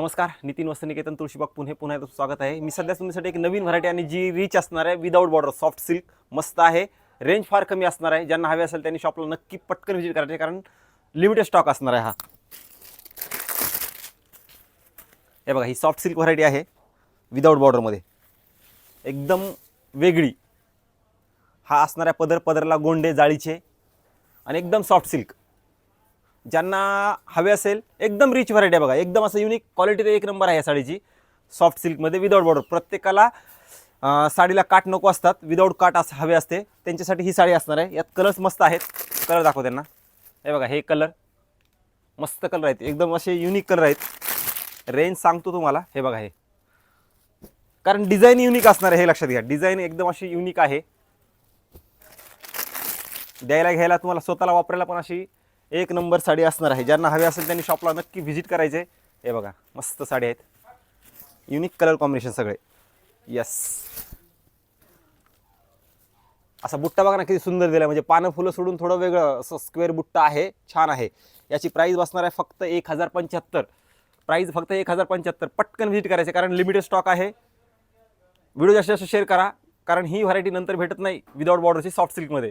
नमस्कार, नितीन वस्त्रनिकेतन तुळशीबाग पुन्हा एकदा स्वागत आहे. मी सध्या तुमच्यासाठी एक नवीन व्हरायटी आणि जी रिच असणार आहे, विदाऊट बॉर्डर सॉफ्ट सिल्क मस्त आहे. रेंज फार कमी असणार आहे. ज्यांना हवे असेल त्यांनी शॉपला नक्की पटकन व्हिजिट करायचे, कारण लिमिटेड स्टॉक असणार आहे. हे बघा, ही सॉफ्ट सिल्क व्हरायटी आहे विदाऊट बॉर्डरमध्ये, एकदम वेगळी. हा असणार आहे पदरला गोंडे जाळीचे आणि एकदम सॉफ्ट सिल्क. ज्यांना हवे असेल एकदम रिच व्हरायटी आहे बघा, एकदम असं युनिक क्वालिटी एक नंबर आहे या साडीची. सॉफ्ट सिल्कमध्ये विदाऊट बॉर्डर. प्रत्येकाला साडीला काट नको असतात, विदाऊट काट असं हवे असते त्यांच्यासाठी ही साडी असणार आहे. यात कलर्स मस्त आहेत. कलर दाखव त्यांना. हे बघा, हे कलर मस्त कलर आहेत, एकदम असे युनिक कलर आहेत. रेंज सांगतो तुम्हाला. हे बघा, हे कारण डिझाईन युनिक असणार आहे, हे लक्षात घ्या. डिझाईन एकदम अशी युनिक आहे. द्यायला घ्यायला तुम्हाला स्वतःला वापरायला पण अशी एक नंबर साडी असणार आहे. ज्यांना हवे असेल त्यांनी शॉपला नक्की व्हिजिट करायचे. हे बघा, मस्त साडी आहेत, युनिक कलर कॉम्बिनेशन सगळे. यस, असा बुट्टा बघा ना, किती सुंदर दिला. म्हणजे पानं फुलं सोडून थोडं वेगळं असं स्क्वेअर बुट्टा आहे, छान आहे. याची प्राईस बसणार आहे फक्त 1075. प्राईस फक्त 1075. पटकन व्हिजिट करायचे, कारण लिमिटेड स्टॉक आहे. व्हिडिओ जास्तीत जास्त शेअर करा, कारण ही व्हरायटी नंतर भेटत नाही विदाऊट बॉर्डरची सॉफ्ट सिल्कमध्ये.